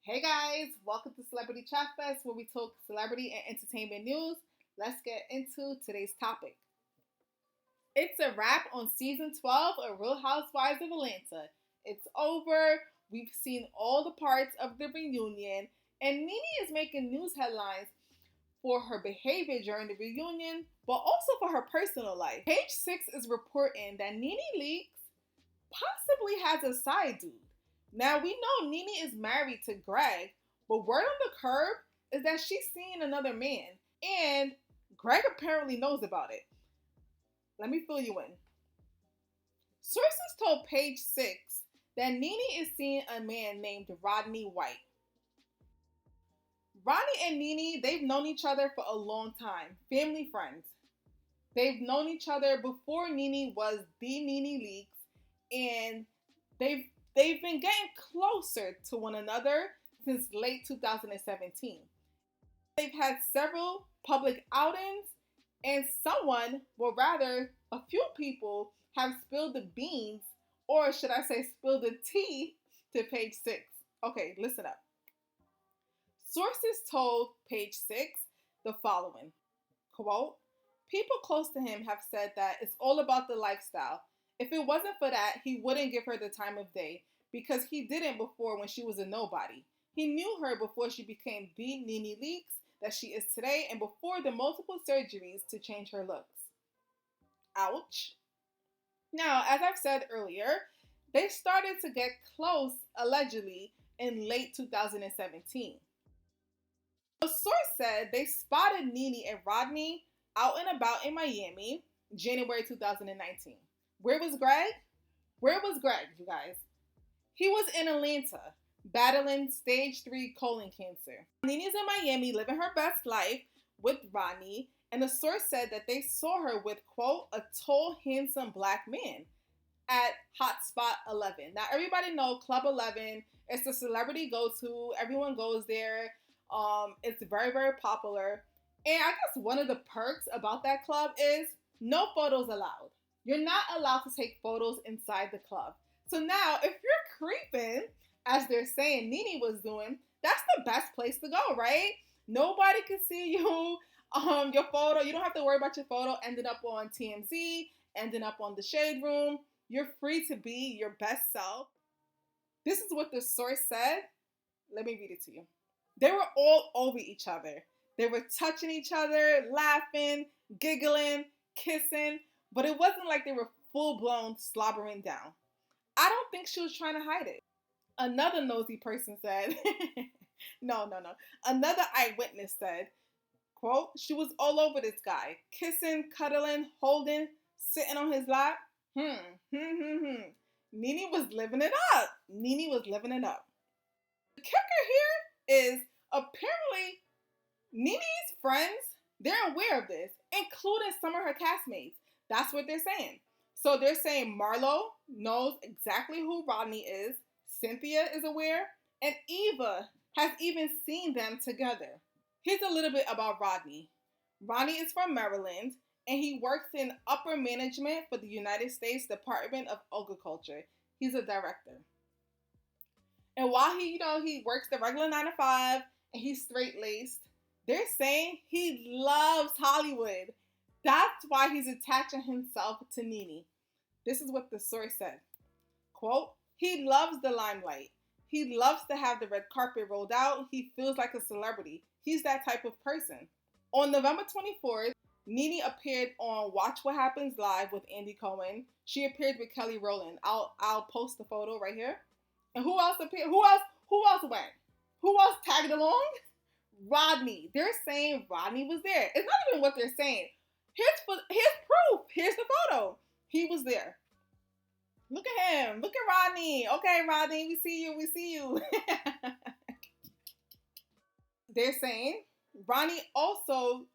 Hey guys, welcome to Celebrity Chatfest, where we talk celebrity and entertainment news. Let's get into today's topic. It's a wrap on season 12 of Real Housewives of Atlanta. It's over. We've seen all the parts of the reunion, and NeNe is making news headlines for her behavior during the reunion, but also for her personal life. Page 6 is reporting that NeNe Leakes possibly has a side dude. Now, we know NeNe is married to Greg, but word on the curb is that she's seeing another man, and Greg apparently knows about it. Let me fill you in. Sources told Page 6 that NeNe is seeing a man named Rodney White. Rodney and NeNe, they've known each other for a long time, family friends. They've known each other before NeNe was the NeNe Leakes, and they've been getting closer to one another since late 2017. They've had several public outings, and a few people have spilled the beans, or should I say spilled the tea, to Page 6. Okay, listen up. Sources told Page 6 the following, quote, "People close to him have said that it's all about the lifestyle. If it wasn't for that, he wouldn't give her the time of day, because he didn't before when she was a nobody. He knew her before she became the NeNe Leakes that she is today, and before the multiple surgeries to change her looks." Ouch. Now, as I've said earlier, they started to get close, allegedly, in late 2017. A source said they spotted NeNe and Rodney out and about in Miami, January 2019. Where was Greg? Where was Greg, you guys? He was in Atlanta, battling stage 3 colon cancer. NeNe's in Miami living her best life with Rodney, and a source said that they saw her with, quote, "a tall, handsome black man" at Hotspot 11. Now, everybody knows Club 11. It's a celebrity go-to. Everyone goes there. It's very, very popular. And I guess one of the perks about that club is no photos allowed. You're not allowed to take photos inside the club. So now, if you're creeping, as they're saying NeNe was doing, that's the best place to go, right? Nobody can see you, your photo. You don't have to worry about your photo ending up on TMZ, ending up on the Shade Room. You're free to be your best self. This is what the source said. Let me read it to you. They were all over each other. They were touching each other, laughing, giggling, kissing, but it wasn't like they were full-blown slobbering down. I don't think she was trying to hide it. Another nosy person said, no. Another eyewitness said, quote, "She was all over this guy, kissing, cuddling, holding, sitting on his lap. NeNe was living it up. NeNe was living it up." The kicker here is apparently NeNe's friends, they're aware of this, including some of her castmates. That's what they're saying. So they're saying Marlo knows exactly who Rodney is, Cynthia is aware, and Eva has even seen them together. Here's a little bit about Rodney. Rodney is from Maryland, and he works in upper management for the United States Department of Agriculture. He's a director. And while he works the regular 9 to 5, and he's straight-laced, they're saying he loves Hollywood. That's why he's attaching himself to NeNe. This is what the source said. Quote, "He loves the limelight. He loves to have the red carpet rolled out. He feels like a celebrity. He's that type of person." On November 24th, NeNe appeared on Watch What Happens Live with Andy Cohen. She appeared with Kelly Rowland. I'll post the photo right here. And who else appeared? Who else went? Who else tagged along? Rodney. They're saying Rodney was there. It's not even what they're saying. Here's proof. Here's the photo. He was there. Look at him. Look at Rodney. Okay, Rodney, we see you. They're saying Rodney also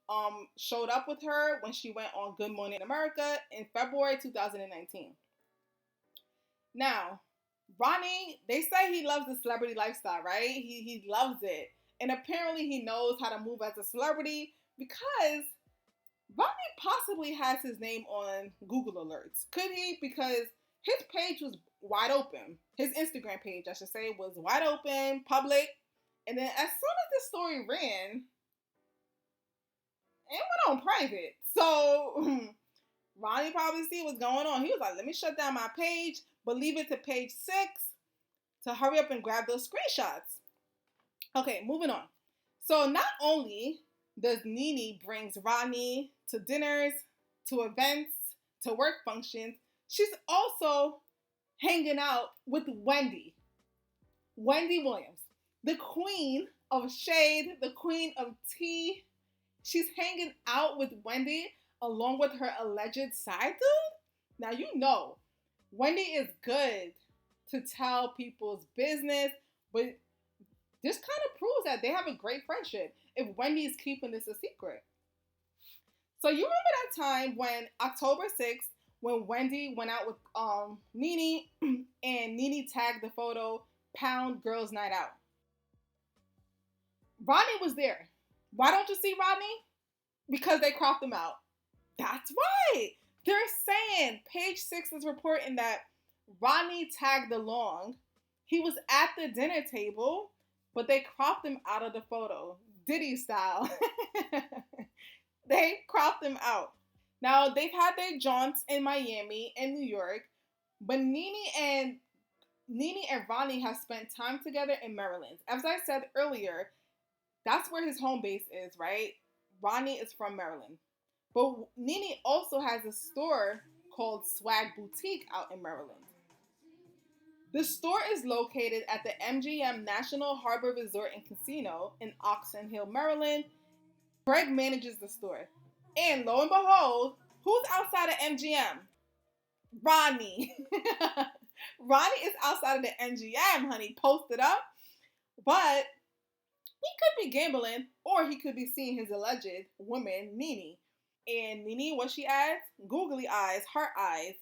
showed up with her when she went on Good Morning America in February 2019. Now, Rodney, they say he loves the celebrity lifestyle, right? He loves it. And apparently he knows how to move as a celebrity because Rodney possibly has his name on Google alerts. Could he? Because his page was wide open. His Instagram page, I should say, was wide open, public. And then as soon as the story ran, it went on private. So Ronnie probably see what's going on. He was like, let me shut down my page, but leave it to page 6 to hurry up and grab those screenshots. Okay, moving on. So not only does NeNe brings Rodney to dinners, to events, to work functions, she's also hanging out with Wendy Williams, the queen of shade, the queen of tea. She's hanging out with Wendy along with her alleged side dude. Now, you know, Wendy is good to tell people's business, but this kind of proves that they have a great friendship if Wendy is keeping this a secret. So you remember that time when October 6th, when Wendy went out with NeNe and NeNe tagged the photo, Pound Girls Night Out. Rodney was there. Why don't you see Rodney? Because they cropped him out. That's right. They're saying, page 6 is reporting that Rodney tagged along. He was at the dinner table, but they cropped him out of the photo. Diddy style. They cropped him out. Now, they've had their jaunts in Miami and New York, but NeNe and Ronnie have spent time together in Maryland. As I said earlier, that's where his home base is, right? Ronnie is from Maryland. But NeNe also has a store called Swag Boutique out in Maryland. The store is located at the MGM National Harbor Resort and Casino in Oxon Hill, Maryland. Greg manages the store. And lo and behold, who's outside of MGM? Ronnie. Ronnie is outside of the MGM, honey, posted up. But he could be gambling, or he could be seeing his alleged woman, NeNe. And NeNe, what she adds? Googly eyes, heart eyes.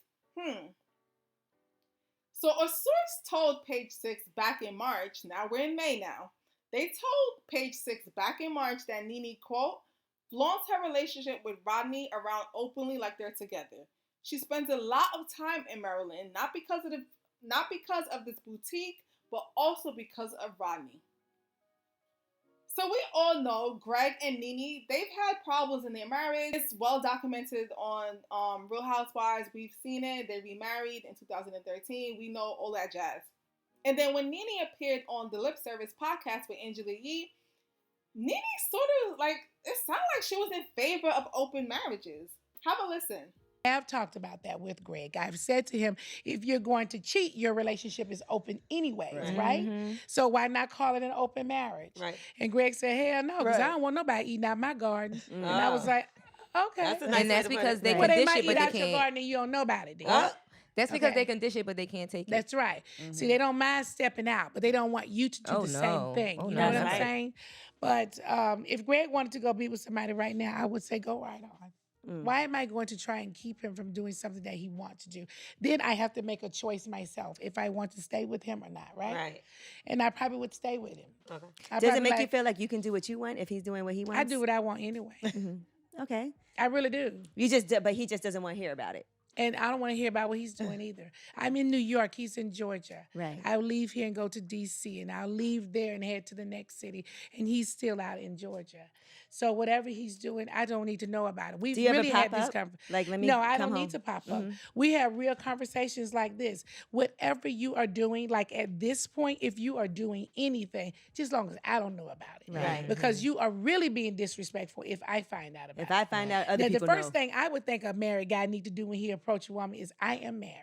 So a source told Page 6 back in March, now we're in May now, they told Page 6 back in March that NeNe, quote, flaunts her relationship with Rodney around openly like they're together. She spends a lot of time in Maryland, not because of this boutique, but also because of Rodney. So we all know Greg and NeNe, they've had problems in their marriage. It's well documented on Real Housewives. We've seen it. They remarried in 2013. We know all that jazz. And then when NeNe appeared on the Lip Service podcast with Angela Yee, NeNe sort of it sounded like she was in favor of open marriages. Have a listen. I have talked about that with Greg. I've said to him, if you're going to cheat, your relationship is open anyways, right? Mm-hmm. So why not call it an open marriage? Right. And Greg said, hell no, because I don't want nobody eating out my garden. Mm-hmm. And I was like, okay. That's a nice and that's because they can dish it, but they can't. They might eat out your garden and you don't know about it. That's because they can dish it, but they can't take it. That's right. Mm-hmm. See, they don't mind stepping out, but they don't want you to do same thing. You know what I'm saying? But if Greg wanted to go be with somebody right now, I would say go right on. Why am I going to try and keep him from doing something that he wants to do? Then I have to make a choice myself if I want to stay with him or not, right? Right. And I probably would stay with him. Okay. Does it make you feel like you can do what you want if he's doing what he wants? I do what I want anyway. Mm-hmm. Okay. I really do. But he just doesn't want to hear about it. And I don't want to hear about what he's doing either. I'm in New York. He's in Georgia. Right. I'll leave here and go to D.C. and I'll leave there and head to the next city. And he's still out in Georgia. So whatever he's doing, I don't need to know about it. We really had this conversation. Like, let me No, I come don't home. need to pop up. We have real conversations like this. Whatever you are doing, like at this point, if you are doing anything, just as long as I don't know about it. Right. Because you are really being disrespectful if I find out about it. If I find out, other people know. The first thing I would think a married guy need to do when he approach a woman is, I am married.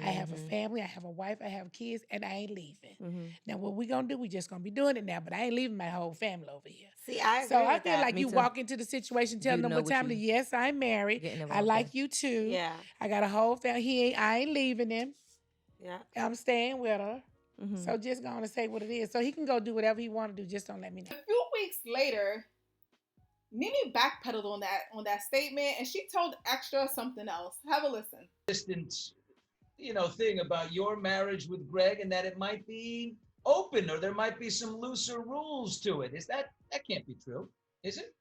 I have a family, I have a wife, I have kids, and I ain't leaving. Now, what we gonna do, we just gonna be doing it now, but I ain't leaving my whole family over here. See, I agree So I with feel that. like you walk into the situation telling them what time to, yes, I'm married. I like you too. Yeah. I got a whole family. I ain't leaving him. Yeah. I'm staying with her. So just gonna say what it is. So he can go do whatever he want to do. Just don't let me know. A few weeks later, NeNe backpedaled on that statement, and she told Extra something else. Have a listen. Distance, thing about your marriage with Greg, and that it might be open, or there might be some looser rules to it. That can't be true, is it?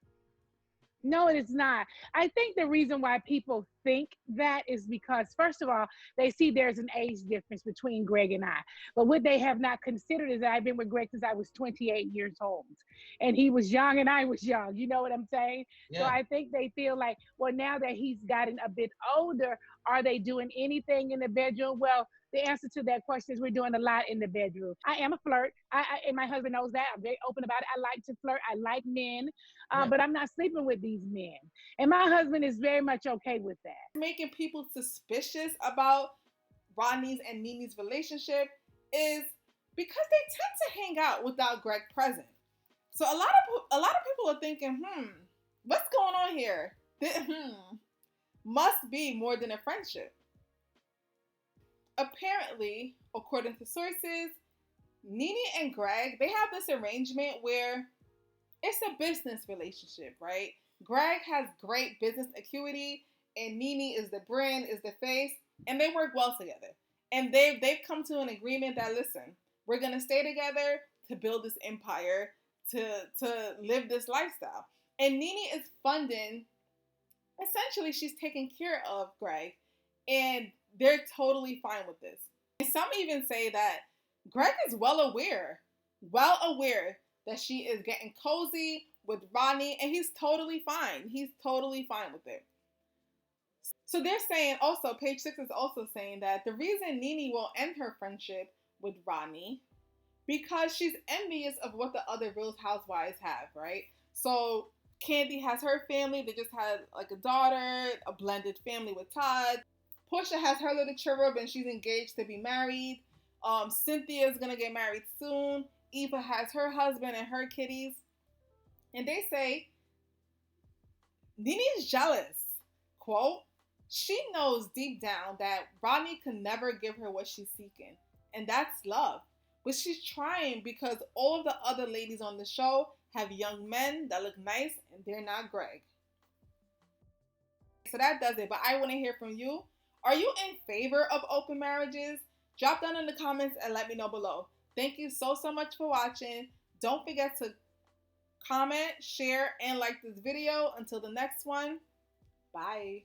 No, it is not. I think the reason why people think that is because, first of all, they see there's an age difference between Greg and I. But what they have not considered is that I've been with Greg since I was 28 years old. And he was young and I was young. You know what I'm saying? So Yeah. I think they feel like, well, now that he's gotten a bit older, are they doing anything in the bedroom? Well, the answer to that question is we're doing a lot in the bedroom. I am a flirt. And my husband knows that. I'm very open about it. I like to flirt. I like men, Yeah. but I'm not sleeping with these men. And my husband is very much okay with that. Making people suspicious about Rodney's and NeNe's relationship is because they tend to hang out without Greg present. So a lot of people are thinking, what's going on here? Must be more than a friendship. Apparently, according to sources, NeNe and Greg, they have this arrangement where it's a business relationship, right? Greg has great business acuity, and NeNe is the brand, is the face, and they work well together. And they've come to an agreement that, listen, we're gonna stay together to build this empire, to live this lifestyle. And NeNe is funding, essentially, she's taking care of Greg, and they're totally fine with this. And some even say that Greg is well aware that she is getting cozy with Rodney, and he's totally fine. He's totally fine with it. So they're saying also, page 6 is also saying that the reason NeNe will end her friendship with Rodney because she's envious of what the other Real Housewives have, right? So Candy has her family. They just had like a daughter, a blended family with Todd. Portia has her little cherub and she's engaged to be married. Cynthia's gonna get married soon. Eva has her husband and her kitties. And they say NeNe is jealous. Quote, she knows deep down that Rodney can never give her what she's seeking. And that's love. But she's trying because all of the other ladies on the show have young men that look nice and they're not Greg. So that does it. But I want to hear from you. Are you in favor of open marriages? Drop down in the comments and let me know below. Thank you so much for watching. Don't forget to comment, share, and like this video. Until the next one, bye.